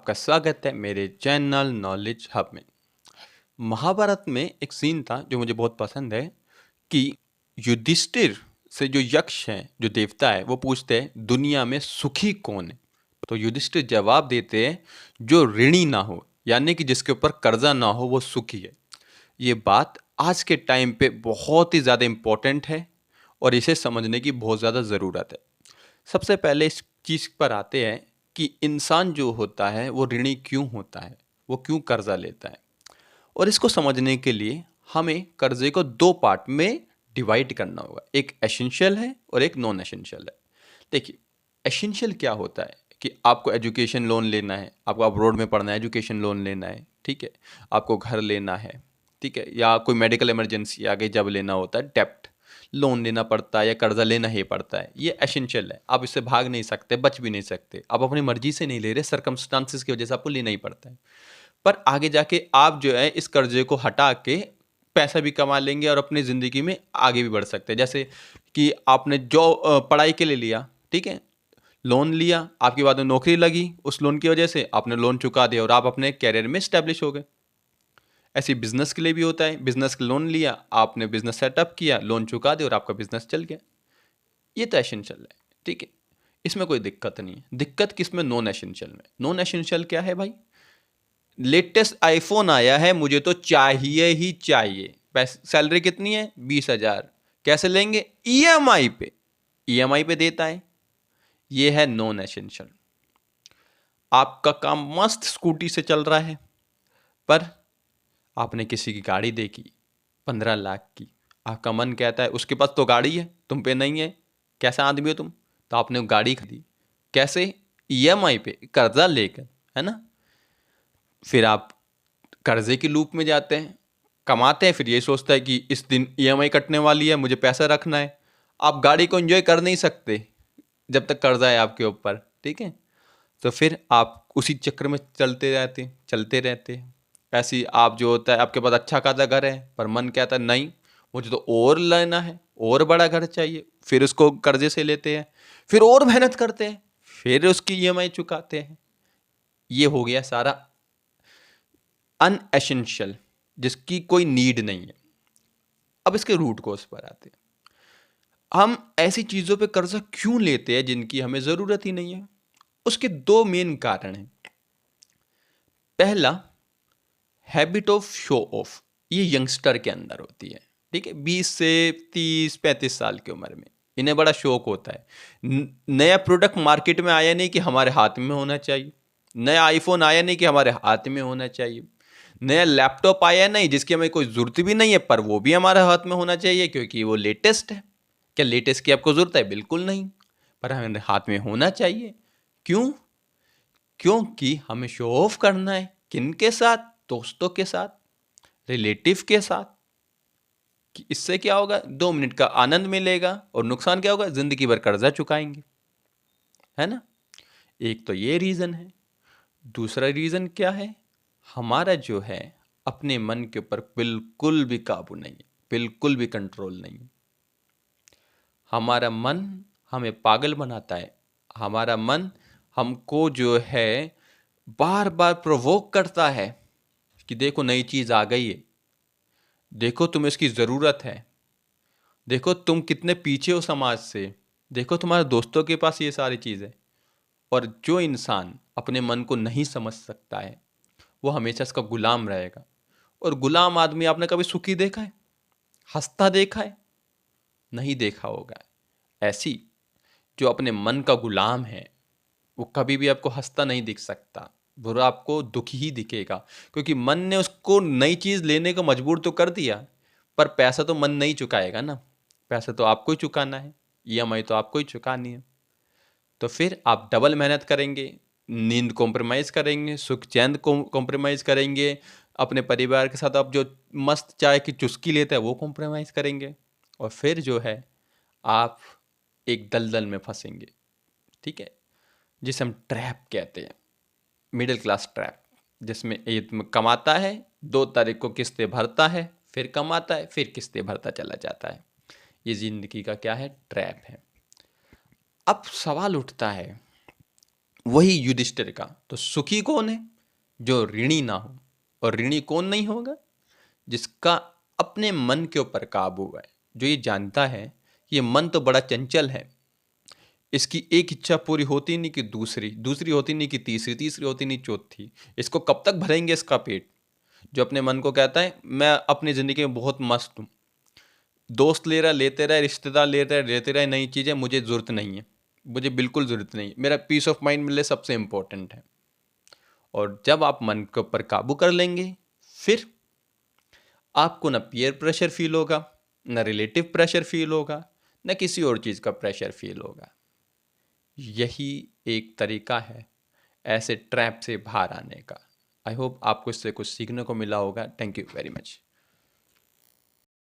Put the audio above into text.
आपका स्वागत है मेरे चैनल नॉलेज हब में। महाभारत में एक सीन था जो मुझे बहुत पसंद है कि युधिष्ठिर से जो यक्ष है, जो देवता है, वो पूछते हैं दुनिया में सुखी कौन है। तो युधिष्ठिर जवाब देते हैं जो ऋणी ना हो, यानी कि जिसके ऊपर कर्जा ना हो वो सुखी है। ये बात आज के टाइम पे बहुत ही ज़्यादा इम्पोर्टेंट है और इसे समझने की बहुत ज़्यादा ज़रूरत है। सबसे पहले इस चीज़ पर आते हैं कि इंसान जो होता है वो ऋणी क्यों होता है, वो क्यों कर्जा लेता है। और इसको समझने के लिए हमें कर्जे को दो पार्ट में डिवाइड करना होगा, एक एसेंशियल है और एक नॉन एसेंशियल है। देखिए, एसेंशियल क्या होता है कि आपको एजुकेशन लोन लेना है, आपको अब्रॉड में पढ़ना है, एजुकेशन लोन लेना है, ठीक है, आपको घर लेना है, ठीक है, या कोई मेडिकल इमरजेंसी आ गई जब लेना होता है, डेप्ट लोन लेना पड़ता है या कर्जा लेना ही पड़ता है। ये एसेंशियल है, आप इससे भाग नहीं सकते, बच भी नहीं सकते, आप अपनी मर्जी से नहीं ले रहे, सर्कमस्टांसिस की वजह से आपको लेना ही पड़ता है। पर आगे जाके आप जो है इस कर्जे को हटा के पैसा भी कमा लेंगे और अपनी ज़िंदगी में आगे भी बढ़ सकते हैं। जैसे कि आपने जो पढ़ाई के लिए लिया, ठीक है, लोन लिया, आपकी बाद में नौकरी लगी, उस लोन की वजह से आपने लोन चुका दिया और आप अपने कैरियर में स्टैब्लिश हो गए। ऐसे बिजनेस के लिए भी होता है, बिजनेस का लोन लिया, आपने बिजनेस सेटअप किया, लोन चुका दिया और आपका बिजनेस चल गया। ये तो एसेंशियल है, ठीक है, इसमें कोई दिक्कत नहीं है। दिक्कत किसमें? नॉन एसेंशियल में। नॉन एसेंशियल क्या है भाई? लेटेस्ट आईफोन आया है, मुझे तो चाहिए ही चाहिए। सैलरी कितनी है? 20,000। कैसे लेंगे? ईएमआई पे। ईएमआई पे देता है। ये है नॉन एसेंशियल। आपका काम मस्त स्कूटी से चल रहा है, पर आपने किसी की गाड़ी देखी 15 लाख की, आपका मन कहता है उसके पास तो गाड़ी है, तुम पे नहीं है, कैसा आदमी हो तुम? तो आपने वो गाड़ी खरीदी। कैसे? ईएमआई पे, कर्जा लेकर, है ना। फिर आप कर्जे की लूप में जाते हैं, कमाते हैं, फिर ये सोचता है कि इस दिन ईएमआई कटने वाली है, मुझे पैसा रखना है। आप गाड़ी को एंजॉय कर नहीं सकते जब तक कर्जा है आपके ऊपर, ठीक है। तो फिर आप उसी चक्कर में चलते रहते हैं। ऐसे ही आप जो होता है, आपके पास अच्छा खासा घर है पर मन कहता है नहीं, मुझे तो और लेना है, और बड़ा घर चाहिए। फिर उसको कर्जे से लेते हैं, फिर और मेहनत करते हैं, फिर उसकी ईएमआई चुकाते हैं। ये हो गया सारा अनएसेंशियल, जिसकी कोई नीड नहीं है। अब इसके रूट कोज पर आते हैं। हम ऐसी चीज़ों पे कर्जा क्यों लेते हैं जिनकी हमें ज़रूरत ही नहीं है? उसके दो मेन कारण हैं। पहला, हैबिट ऑफ शो ऑफ। ये यंगस्टर के अंदर होती है, ठीक है, 20 से 30-35 साल की उम्र में इन्हें बड़ा शौक होता है। नया प्रोडक्ट मार्केट में आया नहीं कि हमारे हाथ में होना चाहिए, नया आईफोन आया नहीं कि हमारे हाथ में होना चाहिए, नया लैपटॉप आया नहीं जिसकी हमें कोई ज़रूरत भी नहीं है पर वो भी हमारे हाथ में होना चाहिए क्योंकि वो लेटेस्ट है। क्या लेटेस्ट की आपको ज़रूरत है? बिल्कुल नहीं, पर हमें हाथ में होना चाहिए। क्यों? क्योंकि हमें शो ऑफ करना है। किन के साथ? दोस्तों के साथ, रिलेटिव के साथ। कि इससे क्या होगा? 2 मिनट का आनंद मिलेगा और नुकसान क्या होगा? जिंदगी भर कर्जा चुकाएंगे, है ना। एक तो ये रीज़न है। दूसरा रीज़न क्या है? हमारा जो है अपने मन के ऊपर बिल्कुल भी काबू नहीं है, बिल्कुल भी कंट्रोल नहीं है। हमारा मन हमें पागल बनाता है। हमारा मन हमको जो है बार बार प्रोवोक करता है कि देखो नई चीज़ आ गई है, देखो तुम्हें इसकी ज़रूरत है, देखो तुम कितने पीछे हो समाज से, देखो तुम्हारे दोस्तों के पास ये सारी चीज़ें। और जो इंसान अपने मन को नहीं समझ सकता है वो हमेशा इसका गुलाम रहेगा। और गुलाम आदमी आपने कभी सुखी देखा है? हंसता देखा है? नहीं देखा होगा। ऐसी जो अपने मन का गुलाम है वो कभी भी आपको हंसता नहीं दिख सकता, वो आपको दुखी ही दिखेगा। क्योंकि मन ने उसको नई चीज़ लेने को मजबूर तो कर दिया, पर पैसा तो मन नहीं चुकाएगा ना। पैसा तो आपको ही चुकाना है, ईएमआई तो आपको ही चुकानी है। तो फिर आप डबल मेहनत करेंगे, नींद कॉम्प्रोमाइज़ करेंगे, सुख चैन को कॉम्प्रोमाइज़ करेंगे, अपने परिवार के साथ आप जो मस्त चाय की चुस्की लेते हैं वो कॉम्प्रोमाइज़ करेंगे, और फिर जो है आप एक दलदल में फंसेंगे, ठीक है, जिसे हम ट्रैप कहते हैं, मिडिल क्लास ट्रैप। जिसमें एक कमाता है, 2 तारीख को किस्तें भरता है, फिर कमाता है, फिर किस्तें भरता चला जाता है। ये ज़िंदगी का क्या है? ट्रैप है। अब सवाल उठता है, वही युधिष्ठिर का। तो सुखी कौन है? जो ऋणी ना हो। और ऋणी कौन नहीं होगा? जिसका अपने मन के ऊपर काबू है, जो ये जानता है कि ये मन तो बड़ा चंचल है, इसकी एक इच्छा पूरी होती नहीं कि दूसरी, दूसरी होती नहीं कि तीसरी, तीसरी होती नहीं चौथी, इसको कब तक भरेंगे इसका पेट। जो अपने मन को कहता है मैं अपनी ज़िंदगी में बहुत मस्त हूँ, दोस्त ले रहा लेते रहे, रिश्तेदार ले रहे लेते रहे, नई चीज़ें मुझे ज़रूरत नहीं है, मुझे बिल्कुल ज़रूरत नहीं है, मेरा पीस ऑफ माइंड मिले सबसे इम्पोर्टेंट है। और जब आप मन के ऊपर काबू कर लेंगे, फिर आपको ना पीयर प्रेशर फील होगा, ना रिलेटिव प्रेशर फील होगा, ना किसी और चीज़ का प्रेशर फील होगा। यही एक तरीका है ऐसे ट्रैप से बाहर आने का। आई होप आपको इससे कुछ सीखने को मिला होगा। Thank you very much.